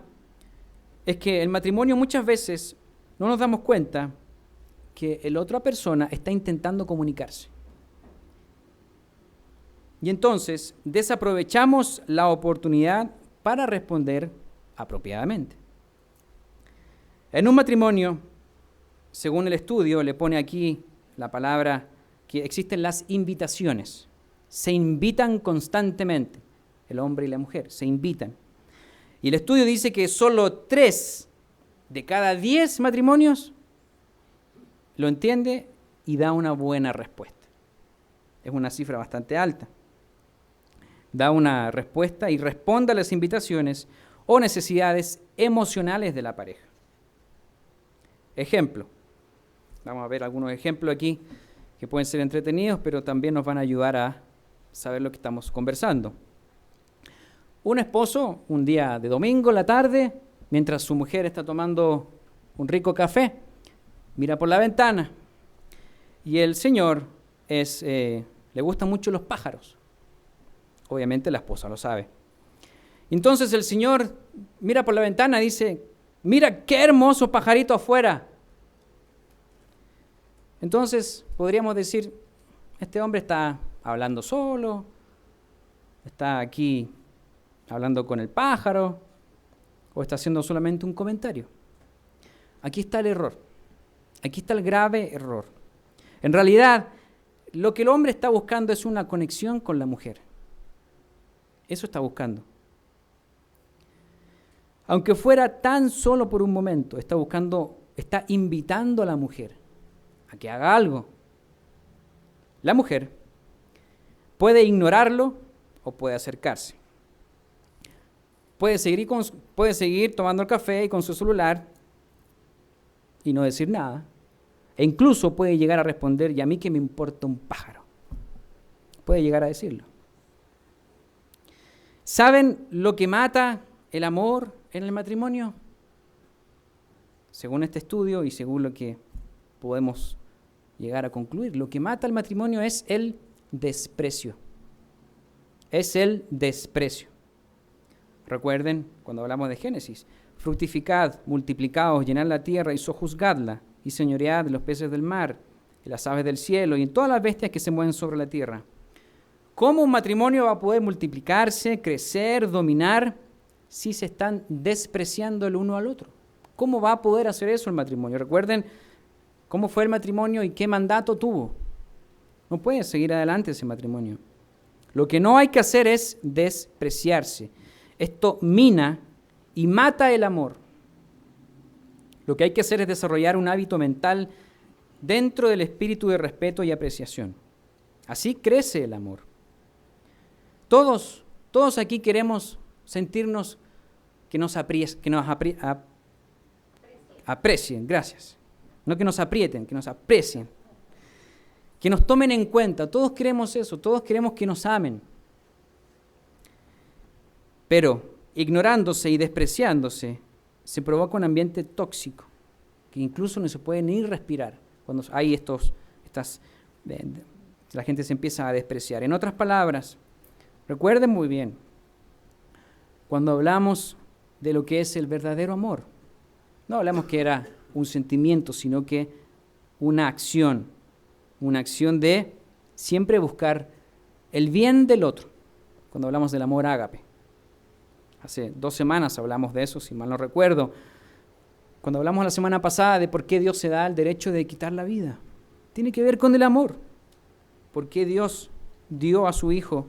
es que el matrimonio muchas veces no nos damos cuenta que la otra persona está intentando comunicarse. Y entonces desaprovechamos la oportunidad para responder apropiadamente. En un matrimonio, según el estudio, le pone aquí la palabra que existen las invitaciones. Se invitan constantemente, el hombre y la mujer, se invitan. Y el estudio dice que solo 3 de cada 10 matrimonios lo entiende y da una buena respuesta. Es una cifra bastante alta. Da una respuesta y responde a las invitaciones o necesidades emocionales de la pareja. Ejemplo. Vamos a ver algunos ejemplos aquí que pueden ser entretenidos, pero también nos van a ayudar a saber lo que estamos conversando. Un esposo, un día de domingo en la tarde, mientras su mujer está tomando un rico café, mira por la ventana y el señor le gustan mucho los pájaros. Obviamente la esposa lo sabe. Entonces el señor mira por la ventana y dice, mira qué hermoso pajarito afuera. Entonces podríamos decir, este hombre está hablando solo, está aquí hablando con el pájaro, o está haciendo solamente un comentario. Aquí está el error. Aquí está el grave error. En realidad, lo que el hombre está buscando es una conexión con la mujer. Eso está buscando. Aunque fuera tan solo por un momento, está buscando está invitando a la mujer a que haga algo. La mujer puede ignorarlo o puede acercarse. Puede seguir tomando el café y con su celular y no decir nada. E incluso puede llegar a responder, y a mí que me importa un pájaro. Puede llegar a decirlo. ¿Saben lo que mata el amor en el matrimonio? Según este estudio y según lo que podemos llegar a concluir, lo que mata el matrimonio es el desprecio. Es el desprecio. Recuerden, cuando hablamos de Génesis, fructificad, multiplicaos, llenad la tierra y sojuzgadla, y señoread de los peces del mar, y las aves del cielo, y en todas las bestias que se mueven sobre la tierra. ¿Cómo un matrimonio va a poder multiplicarse, crecer, dominar, si se están despreciando el uno al otro? ¿Cómo va a poder hacer eso el matrimonio? Recuerden cómo fue el matrimonio y qué mandato tuvo. No puede seguir adelante ese matrimonio. Lo que no hay que hacer es despreciarse. Esto mina y mata el amor. Lo que hay que hacer es desarrollar un hábito mental dentro del espíritu de respeto y apreciación. Así crece el amor. Todos aquí queremos sentirnos que nos aprecien, gracias. No que nos aprieten, que nos aprecien. Que nos tomen en cuenta. Todos queremos eso, todos queremos que nos amen. Pero ignorándose y despreciándose, se provoca un ambiente tóxico, que incluso no se puede ni respirar cuando hay la gente se empieza a despreciar. En otras palabras, recuerden muy bien, cuando hablamos de lo que es el verdadero amor, no hablamos que era un sentimiento, sino que una acción de siempre buscar el bien del otro, cuando hablamos del amor ágape. Hace 2 semanas hablamos de eso, si mal no recuerdo, cuando hablamos la semana pasada de por qué Dios se da el derecho de quitar la vida. Tiene que ver con el amor. ¿Por qué Dios dio a su Hijo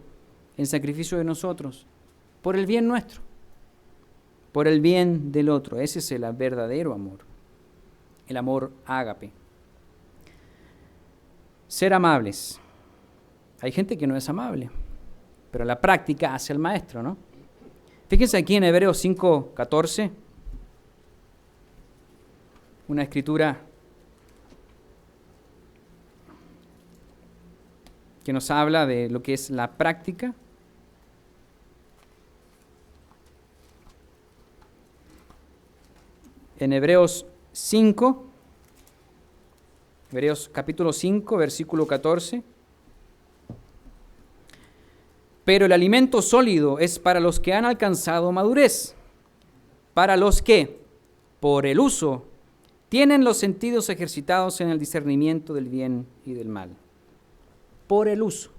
en sacrificio de nosotros? Por el bien nuestro, por el bien del otro. Ese es el verdadero amor, el amor ágape. Ser amables. Hay gente que no es amable, pero la práctica hace al maestro, ¿no? Fíjense aquí en Hebreos 5:14, una escritura que nos habla de lo que es la práctica. En Hebreos capítulo 5, versículo 14. Pero el alimento sólido es para los que han alcanzado madurez, para los que, por el uso, tienen los sentidos ejercitados en el discernimiento del bien y del mal. Por el uso.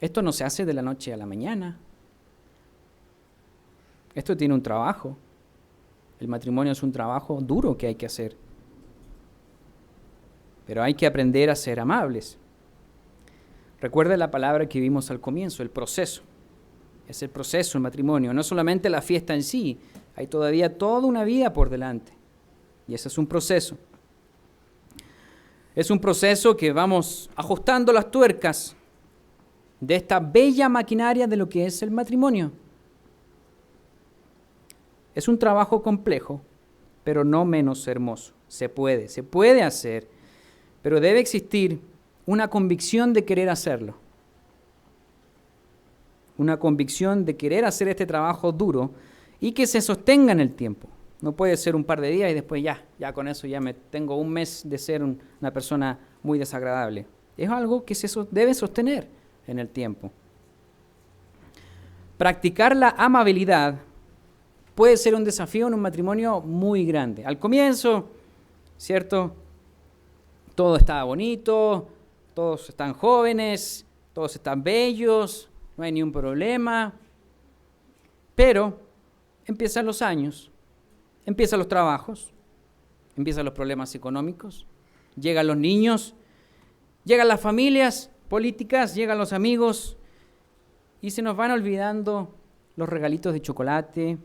Esto no se hace de la noche a la mañana. Esto tiene un trabajo. El matrimonio es un trabajo duro que hay que hacer. Pero hay que aprender a ser amables. Recuerda la palabra que vimos al comienzo, el proceso. Es el proceso, el matrimonio, no solamente la fiesta en sí. Hay todavía toda una vida por delante. Y ese es un proceso. Es un proceso que vamos ajustando las tuercas de esta bella maquinaria de lo que es el matrimonio. Es un trabajo complejo, pero no menos hermoso. Se puede hacer, pero debe existir una convicción de querer hacerlo. Una convicción de querer hacer este trabajo duro y que se sostenga en el tiempo. No puede ser un par de días y después ya con eso ya me tengo un mes de ser una persona muy desagradable. Es algo que se debe sostener en el tiempo. Practicar la amabilidad puede ser un desafío en un matrimonio muy grande. Al comienzo, ¿cierto? Todo estaba bonito, todos están jóvenes, todos están bellos, no hay ni un problema. Pero empiezan los años, empiezan los trabajos, empiezan los problemas económicos, llegan los niños, llegan las familias políticas, llegan los amigos y se nos van olvidando los regalitos de chocolate,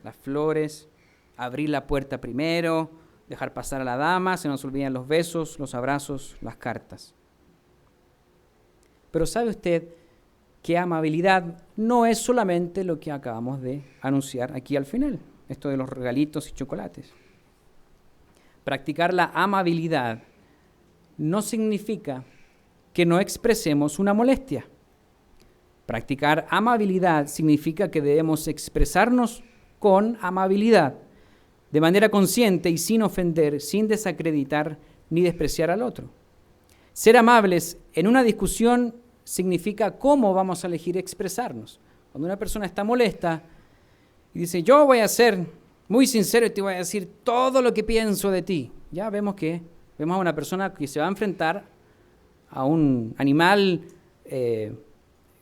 las flores, abrir la puerta primero, dejar pasar a la dama, se nos olvidan los besos, los abrazos, las cartas. Pero ¿sabe usted que amabilidad no es solamente lo que acabamos de anunciar aquí al final? Esto de los regalitos y chocolates. Practicar la amabilidad no significa que no expresemos una molestia. Practicar amabilidad significa que debemos expresarnos con amabilidad, de manera consciente y sin ofender, sin desacreditar ni despreciar al otro. Ser amables en una discusión significa cómo vamos a elegir expresarnos. Cuando una persona está molesta y dice, yo voy a ser muy sincero y te voy a decir todo lo que pienso de ti, ya vemos a una persona que se va a enfrentar a un animal,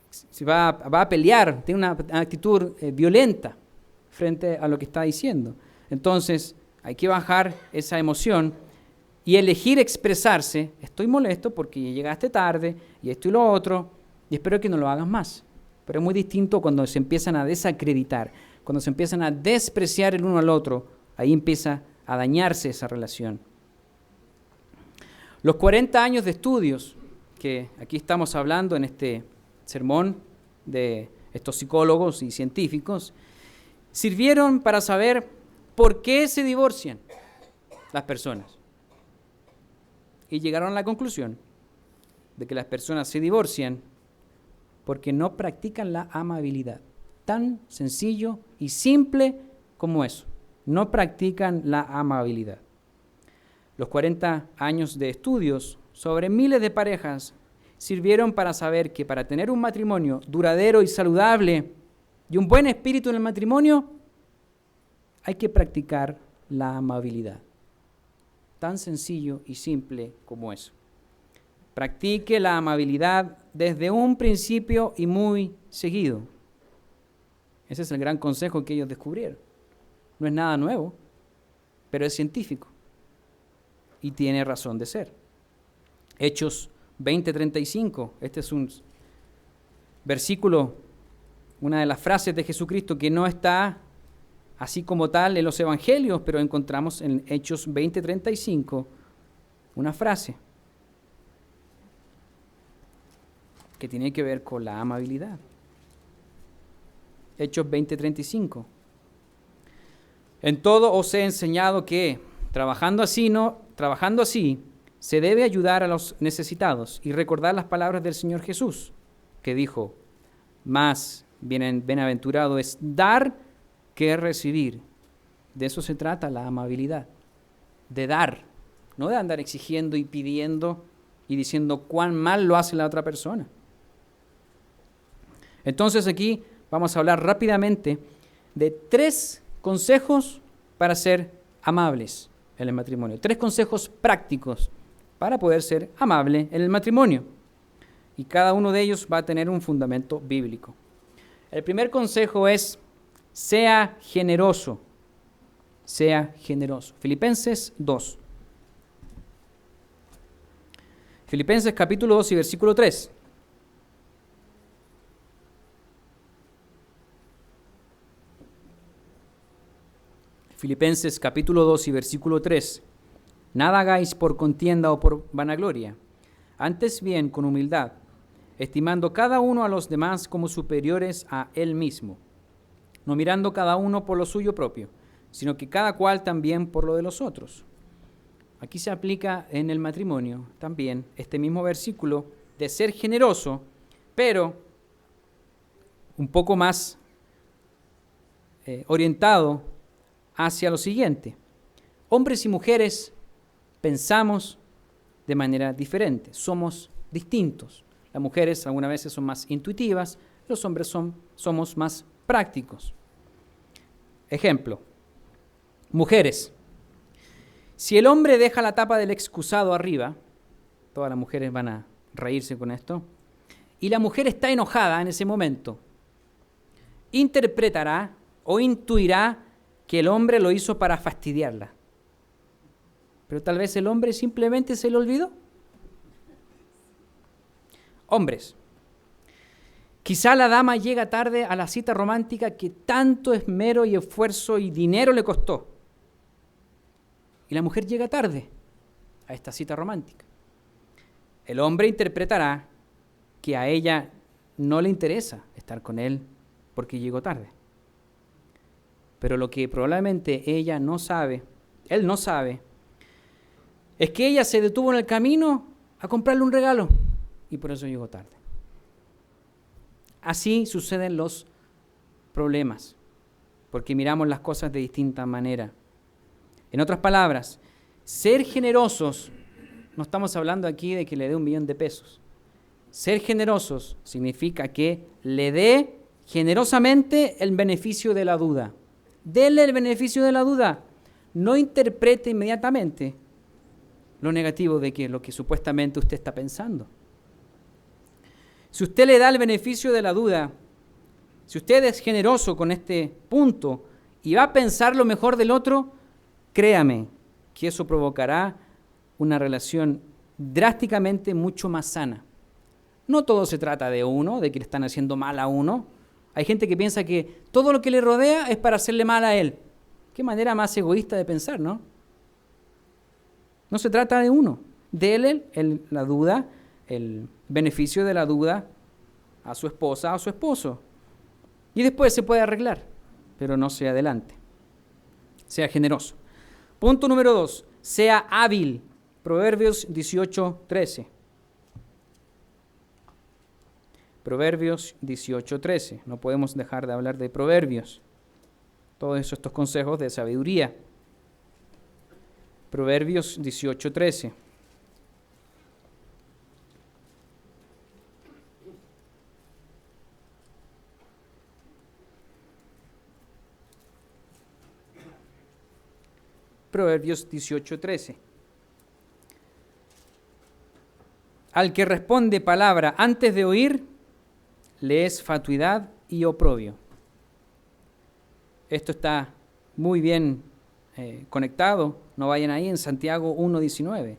se va a pelear, tiene una actitud violenta frente a lo que está diciendo. Entonces, hay que bajar esa emoción y elegir expresarse. Estoy molesto porque llegaste tarde y esto y lo otro, y espero que no lo hagas más. Pero es muy distinto cuando se empiezan a desacreditar, cuando se empiezan a despreciar el uno al otro, ahí empieza a dañarse esa relación. Los 40 años de estudios que aquí estamos hablando en este sermón de estos psicólogos y científicos, sirvieron para saber por qué se divorcian las personas. Y llegaron a la conclusión de que las personas se divorcian porque no practican la amabilidad. Tan sencillo y simple como eso. No practican la amabilidad. Los 40 años de estudios sobre miles de parejas sirvieron para saber que para tener un matrimonio duradero y saludable y un buen espíritu en el matrimonio, hay que practicar la amabilidad. Tan sencillo y simple como eso. Practique la amabilidad desde un principio y muy seguido. Ese es el gran consejo que ellos descubrieron. No es nada nuevo, pero es científico y tiene razón de ser. Hechos 20:35, este es un versículo, una de las frases de Jesucristo que no está así como tal en los evangelios, pero encontramos en Hechos 20:35 una frase que tiene que ver con la amabilidad. Hechos 20:35. En todo os he enseñado que, trabajando así, se debe ayudar a los necesitados y recordar las palabras del Señor Jesús, que dijo, más bienaventurado es dar que recibir. De eso se trata la amabilidad, de dar, no de andar exigiendo y pidiendo y diciendo cuán mal lo hace la otra persona. Entonces aquí vamos a hablar rápidamente de 3 consejos para ser amables en el matrimonio. 3 consejos prácticos para poder ser amable en el matrimonio. Y cada uno de ellos va a tener un fundamento bíblico. El primer consejo es, sea generoso. Sea generoso. Filipenses 2. Filipenses capítulo 2 y versículo 3. Filipenses capítulo 2 y versículo 3. Nada hagáis por contienda o por vanagloria, antes bien con humildad, estimando cada uno a los demás como superiores a él mismo, no mirando cada uno por lo suyo propio, sino que cada cual también por lo de los otros. Aquí se aplica en el matrimonio también este mismo versículo de ser generoso, pero un poco más orientado hacia lo siguiente. Hombres y mujeres pensamos de manera diferente, somos distintos. Las mujeres algunas veces son más intuitivas, los hombres somos más prácticos. Ejemplo, mujeres. Si el hombre deja la tapa del excusado arriba, todas las mujeres van a reírse con esto, y la mujer está enojada en ese momento, interpretará o intuirá que el hombre lo hizo para fastidiarla. Pero tal vez el hombre simplemente se le olvidó. Hombres, quizá la dama llega tarde a la cita romántica que tanto esmero y esfuerzo y dinero le costó. y la mujer llega tarde a esta cita romántica. El hombre interpretará que a ella no le interesa estar con él porque llegó tarde. Pero lo que probablemente ella no sabe, él no sabe, es que ella se detuvo en el camino a comprarle un regalo y por eso llegó tarde. Así suceden los problemas, porque miramos las cosas de distinta manera. En otras palabras, ser generosos, no estamos hablando aquí de que le dé $1.000.000. Ser generosos significa que le dé generosamente el beneficio de la duda. Dele el beneficio de la duda. No interprete inmediatamente lo negativo de lo que supuestamente usted está pensando. Si usted le da el beneficio de la duda, si usted es generoso con este punto y va a pensar lo mejor del otro, créame que eso provocará una relación drásticamente mucho más sana. No todo se trata de uno, de que le están haciendo mal a uno. Hay gente que piensa que todo lo que le rodea es para hacerle mal a él. Qué manera más egoísta de pensar, ¿no? No se trata de uno. Dele la duda, el beneficio de la duda a su esposa, a su esposo. Y después se puede arreglar, pero no se adelante. Sea generoso. Punto número 2. Sea hábil. Proverbios 18:13. Proverbios 18:13. No podemos dejar de hablar de proverbios. Todos estos consejos de sabiduría. Proverbios 18:13. Proverbios 18:13. Al que responde palabra antes de oír, le es fatuidad y oprobio. Esto está muy bien conectado. No vayan ahí en Santiago 1:19.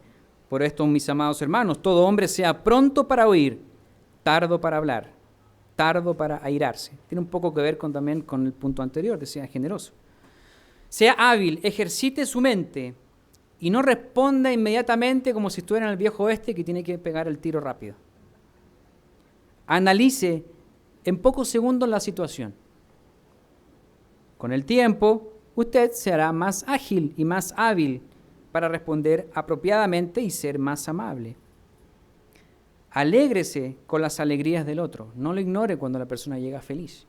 Por esto, mis amados hermanos, todo hombre sea pronto para oír, tardo para hablar, tardo para airarse. Tiene un poco que ver también con el punto anterior, de sea generoso. Sea hábil, ejercite su mente y no responda inmediatamente como si estuviera en el viejo oeste que tiene que pegar el tiro rápido. Analice en pocos segundos la situación. Con el tiempo, usted se hará más ágil y más hábil para responder apropiadamente y ser más amable. Alégrese con las alegrías del otro. No lo ignore cuando la persona llega feliz.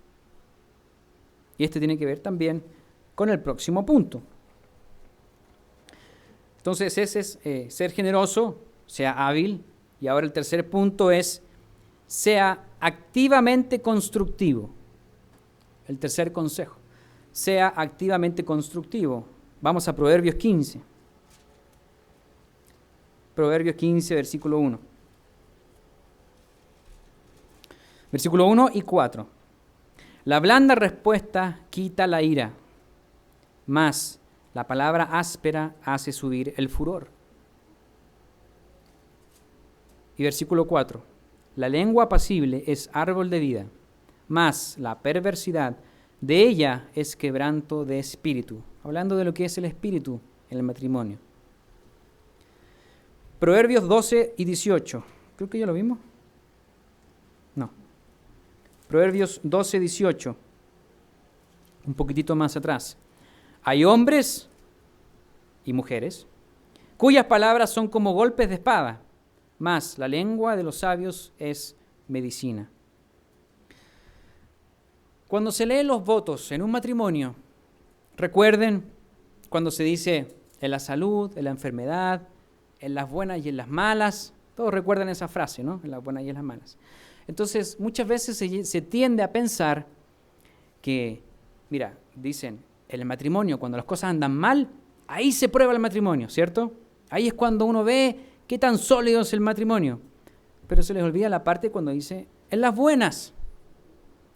Y esto tiene que ver también con el próximo punto. Entonces ese es ser generoso, sea hábil. Y ahora el tercer punto es sea activamente constructivo. El tercer consejo, sea activamente constructivo. Vamos a Proverbios 15. Proverbios 15, versículo 1. Versículo 1 y 4. La blanda respuesta quita la ira, mas la palabra áspera hace subir el furor. Y versículo 4. La lengua apacible es árbol de vida, mas la perversidad de ella es quebranto de espíritu. Hablando de lo que es el espíritu en el matrimonio. Proverbios 12 y 18. Creo que ya lo vimos. No. Proverbios 12, 18. Un poquitito más atrás. Hay hombres y mujeres cuyas palabras son como golpes de espada, mas la lengua de los sabios es medicina. Cuando se leen los votos en un matrimonio, recuerden cuando se dice en la salud, en la enfermedad, en las buenas y en las malas. Todos recuerdan esa frase, ¿no? En las buenas y en las malas. Entonces, muchas veces se tiende a pensar que, mira, dicen, en el matrimonio, cuando las cosas andan mal, ahí se prueba el matrimonio, ¿cierto? Ahí es cuando uno ve qué tan sólido es el matrimonio. Pero se les olvida la parte cuando dice, en las buenas,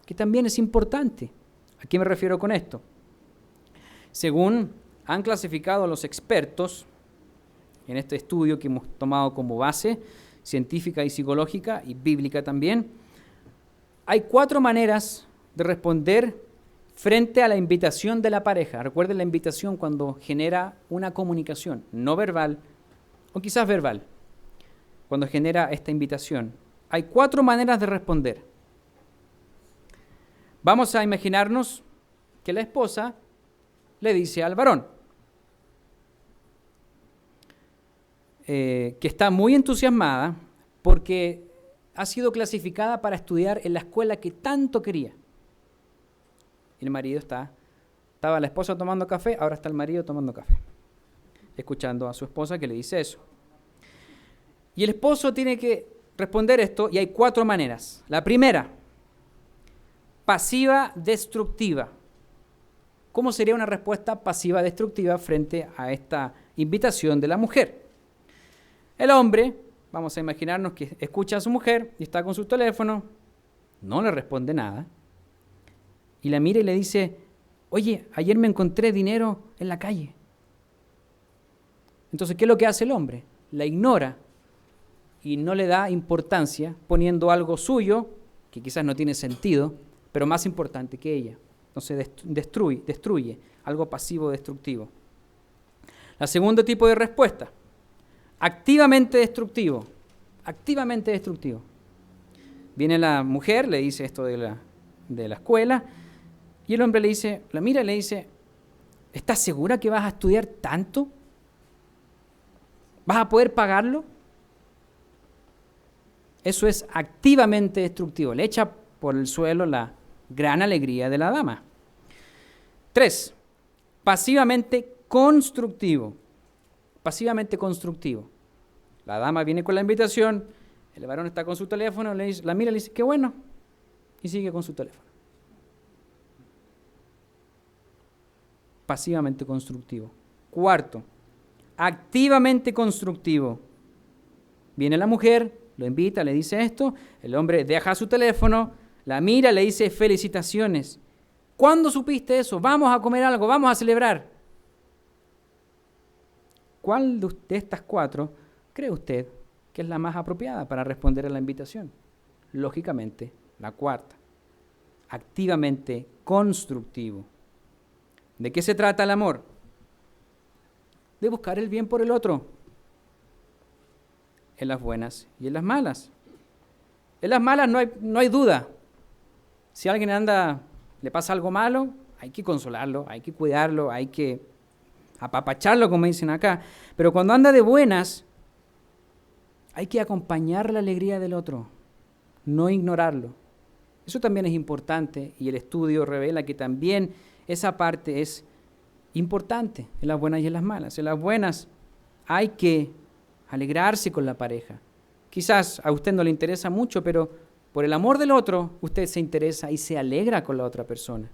que también es importante. ¿A qué me refiero con esto? Según han clasificado los expertos en este estudio que hemos tomado como base, científica y psicológica y bíblica también, hay 4 maneras de responder frente a la invitación de la pareja. Recuerden la invitación cuando genera una comunicación no verbal o quizás verbal. Cuando genera esta invitación. Hay 4 maneras de responder. Vamos a imaginarnos que la esposa le dice al varón que está muy entusiasmada porque ha sido clasificada para estudiar en la escuela que tanto quería. Y el marido estaba la esposa tomando café, ahora está el marido tomando café, escuchando a su esposa que le dice eso. Y el esposo tiene que responder esto y hay 4 maneras. La primera, pasiva destructiva. ¿Cómo sería una respuesta pasiva destructiva frente a esta invitación de la mujer? El hombre, vamos a imaginarnos que escucha a su mujer y está con su teléfono, no le responde nada, y la mira y le dice, oye, ayer me encontré dinero en la calle. Entonces, ¿qué es lo que hace el hombre? La ignora y no le da importancia poniendo algo suyo, que quizás no tiene sentido, pero más importante que ella. Entonces destruye, algo pasivo destructivo. El segundo tipo de respuesta, activamente destructivo. Activamente destructivo. Viene la mujer, le dice esto de la escuela, y el hombre le dice, la mira y le dice, ¿estás segura que vas a estudiar tanto? ¿Vas a poder pagarlo? Eso es activamente destructivo. Le echa por el suelo la gran alegría de la dama. 3. Pasivamente constructivo. Pasivamente constructivo. La dama viene con la invitación, el varón está con su teléfono, la mira y le dice, qué bueno, y sigue con su teléfono. Pasivamente constructivo. 4. Activamente constructivo. Viene la mujer, lo invita, le dice esto, el hombre deja su teléfono, la mira, le dice felicitaciones. ¿Cuándo supiste eso? Vamos a comer algo, vamos a celebrar. ¿Cuál de estas 4 cree usted que es la más apropiada para responder a la invitación? Lógicamente, la 4. Activamente constructivo. ¿De qué se trata el amor? De buscar el bien por el otro. En las buenas y en las malas. En las malas no hay duda. Si a alguien le pasa algo malo, hay que consolarlo, hay que cuidarlo, hay que apapacharlo, como dicen acá. Pero cuando anda de buenas, hay que acompañar la alegría del otro, no ignorarlo. Eso también es importante y el estudio revela que también esa parte es importante en las buenas y en las malas. En las buenas hay que alegrarse con la pareja. Quizás a usted no le interesa mucho, pero por el amor del otro, usted se interesa y se alegra con la otra persona.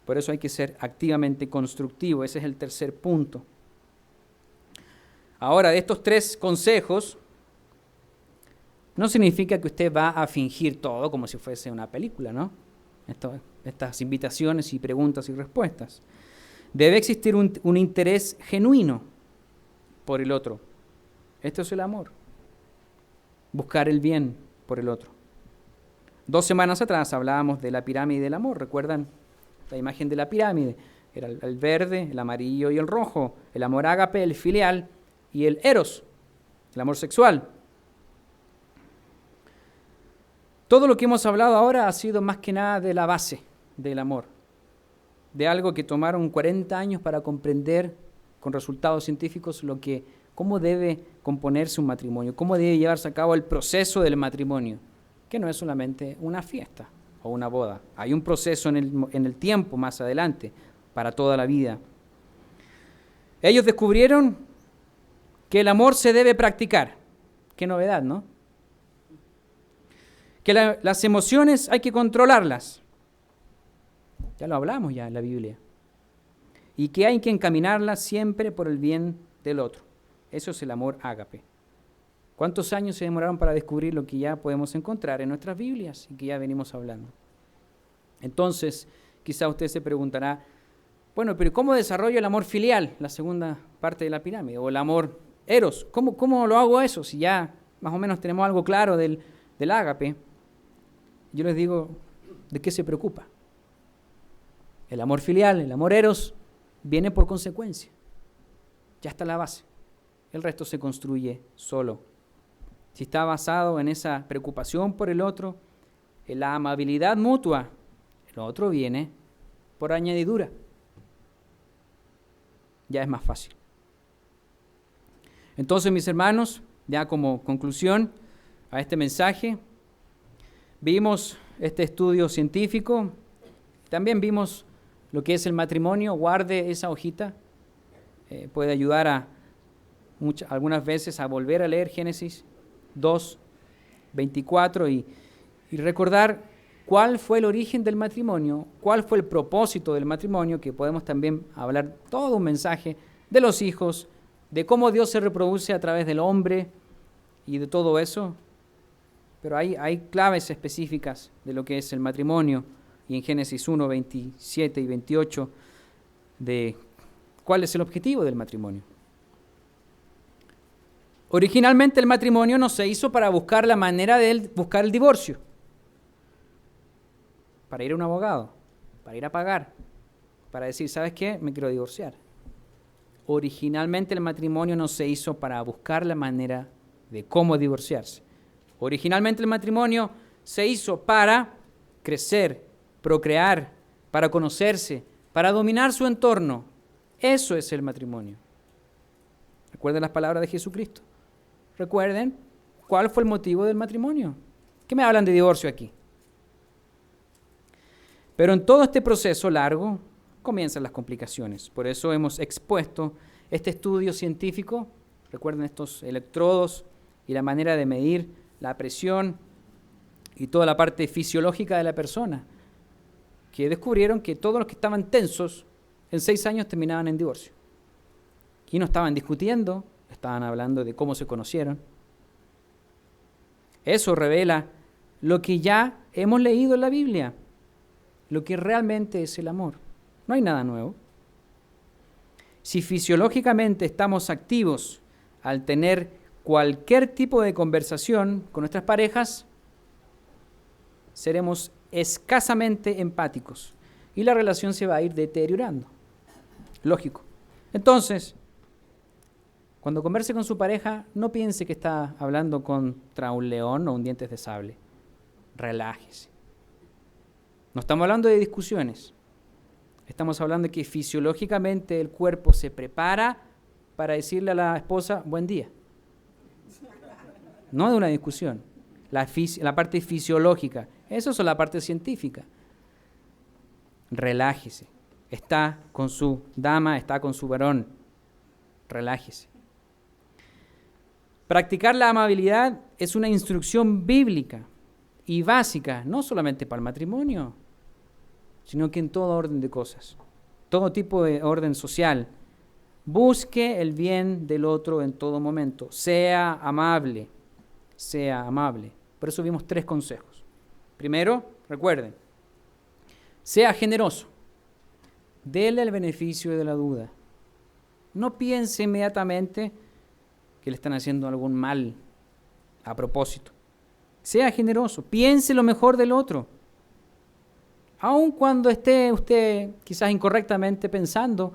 Por eso hay que ser activamente constructivo. Ese es el tercer punto. Ahora, de estos 3 consejos, no significa que usted va a fingir todo como si fuese una película, ¿no? Estas invitaciones y preguntas y respuestas. Debe existir un interés genuino por el otro. Esto es el amor. Buscar el bien por el otro. 2 semanas atrás hablábamos de la pirámide del amor. ¿Recuerdan la imagen de la pirámide? Era el verde, el amarillo y el rojo. El amor ágape, el filial y el eros, el amor sexual. Todo lo que hemos hablado ahora ha sido más que nada de la base del amor. De algo que tomaron 40 años para comprender con resultados científicos cómo debe componerse un matrimonio, cómo debe llevarse a cabo el proceso del matrimonio, que no es solamente una fiesta o una boda. Hay un proceso en el tiempo más adelante, para toda la vida. Ellos descubrieron que el amor se debe practicar. Qué novedad, ¿no? Que las emociones hay que controlarlas. Ya lo hablamos ya en la Biblia. Y que hay que encaminarlas siempre por el bien del otro. Eso es el amor ágape. ¿Cuántos años se demoraron para descubrir lo que ya podemos encontrar en nuestras Biblias y que ya venimos hablando? Entonces, quizá usted se preguntará, bueno, pero ¿cómo desarrollo el amor filial, la segunda parte de la pirámide? O el amor eros, ¿cómo lo hago eso? Si ya más o menos tenemos algo claro del ágape. Yo les digo, ¿de qué se preocupa? El amor filial, el amor eros, viene por consecuencia. Ya está la base. El resto se construye solo. Si está basado en esa preocupación por el otro, en la amabilidad mutua, el otro viene por añadidura. Ya es más fácil. Entonces, mis hermanos, ya como conclusión a este mensaje, vimos este estudio científico, también vimos lo que es el matrimonio. Guarde esa hojita, puede ayudar algunas veces a volver a leer Génesis 2, 24 y recordar cuál fue el origen del matrimonio, cuál fue el propósito del matrimonio, que podemos también hablar todo un mensaje de los hijos, de cómo Dios se reproduce a través del hombre y de todo eso. Pero hay claves específicas de lo que es el matrimonio, y en Génesis 1, 27 y 28, de cuál es el objetivo del matrimonio. Originalmente el matrimonio no se hizo para buscar la manera de buscar el divorcio, para ir a un abogado, para ir a pagar, para decir, ¿sabes qué? Me quiero divorciar. Originalmente el matrimonio no se hizo para buscar la manera de cómo divorciarse. Originalmente el matrimonio se hizo para crecer, procrear, para conocerse, para dominar su entorno. Eso es el matrimonio. Recuerden las palabras de Jesucristo. Recuerden cuál fue el motivo del matrimonio. ¿Qué me hablan de divorcio aquí? Pero en todo este proceso largo comienzan las complicaciones. Por eso hemos expuesto este estudio científico. Recuerden estos electrodos y la manera de medir la presión y toda la parte fisiológica de la persona, que descubrieron que todos los que estaban tensos en 6 años terminaban en divorcio. Y no estaban discutiendo, estaban hablando de cómo se conocieron. Eso revela lo que ya hemos leído en la Biblia, lo que realmente es el amor. No hay nada nuevo. Si fisiológicamente estamos activos al tener cualquier tipo de conversación con nuestras parejas, seremos escasamente empáticos y la relación se va a ir deteriorando. Lógico. Entonces, cuando converse con su pareja, no piense que está hablando contra un león o un dientes de sable. Relájese. No estamos hablando de discusiones. Estamos hablando de que fisiológicamente el cuerpo se prepara para decirle a la esposa, buen día. No de una discusión. La parte fisiológica. Eso es la parte científica. Relájese. Está con su dama, está con su varón. Relájese. Practicar la amabilidad es una instrucción bíblica y básica, no solamente para el matrimonio, sino que en todo orden de cosas, todo tipo de orden social. Busque el bien del otro en todo momento. Sea amable. Sea amable. Por eso vimos 3 consejos. Primero, recuerden, sea generoso. Dele el beneficio de la duda. No piense inmediatamente que le están haciendo algún mal a propósito. Sea generoso. Piense lo mejor del otro. Aun cuando esté usted quizás incorrectamente pensando,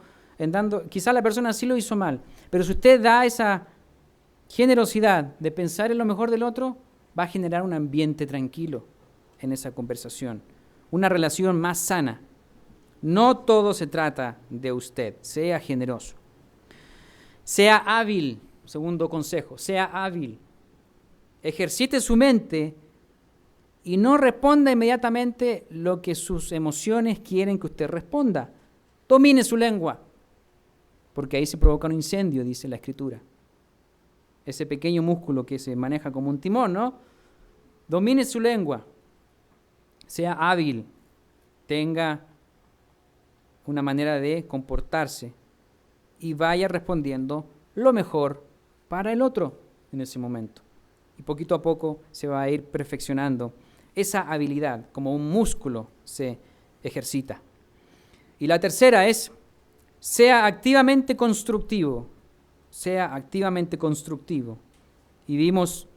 quizás la persona sí lo hizo mal, pero si usted da esa generosidad de pensar en lo mejor del otro, va a generar un ambiente tranquilo en esa conversación, una relación más sana. No todo se trata de usted, sea generoso. Sea hábil, segundo consejo, sea hábil. Ejercite su mente y no responda inmediatamente lo que sus emociones quieren que usted responda. Domine su lengua, porque ahí se provoca un incendio, dice la Escritura. Ese pequeño músculo que se maneja como un timón, ¿no? Domine su lengua, sea hábil, tenga una manera de comportarse y vaya respondiendo lo mejor para el otro en ese momento. Y poquito a poco se va a ir perfeccionando esa habilidad, como un músculo se ejercita. Y la tercera es, sea activamente constructivo. Sea activamente constructivo. Y vimos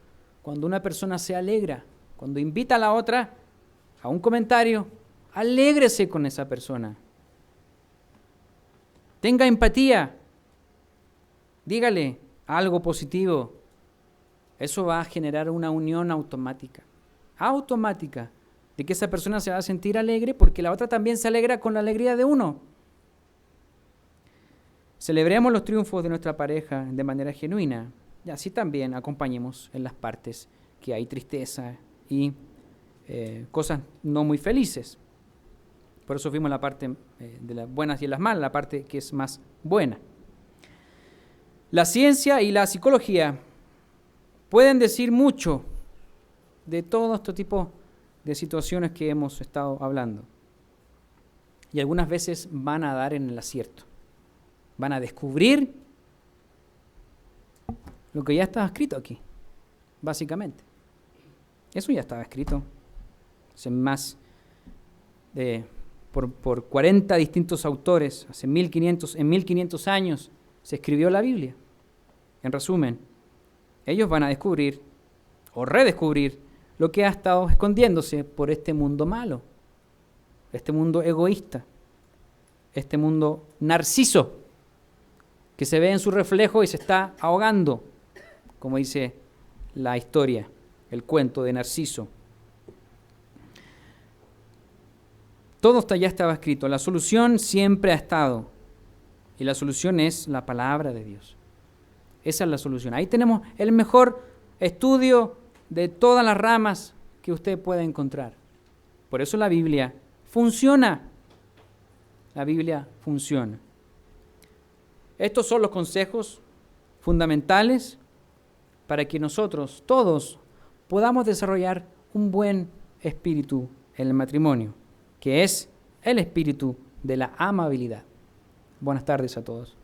cuando una persona se alegra, cuando invita a la otra a un comentario, alégrese con esa persona. Tenga empatía. Dígale algo positivo. Eso va a generar una unión automática. Automática. De que esa persona se va a sentir alegre porque la otra también se alegra con la alegría de uno. Celebremos los triunfos de nuestra pareja de manera genuina. Y así también acompañemos en las partes que hay tristeza y cosas no muy felices. Por eso vimos la parte de las buenas y las malas, la parte que es más buena. La ciencia y la psicología pueden decir mucho de todo este tipo de situaciones que hemos estado hablando. Y algunas veces van a dar en el acierto. Van a descubrir lo que ya estaba escrito aquí, básicamente. Eso ya estaba escrito hace más de... Por 40 distintos autores, en 1500 años se escribió la Biblia. En resumen, ellos van a descubrir o redescubrir lo que ha estado escondiéndose por este mundo malo, este mundo egoísta, este mundo narciso, que se ve en su reflejo y se está ahogando, como dice la historia, el cuento de Narciso. Todo ya estaba escrito, la solución siempre ha estado, y la solución es la palabra de Dios. Esa es la solución. Ahí tenemos el mejor estudio de todas las ramas que usted pueda encontrar. Por eso la Biblia funciona. La Biblia funciona. Estos son los consejos fundamentales para que nosotros, todos, podamos desarrollar un buen espíritu en el matrimonio, que es el espíritu de la amabilidad. Buenas tardes a todos.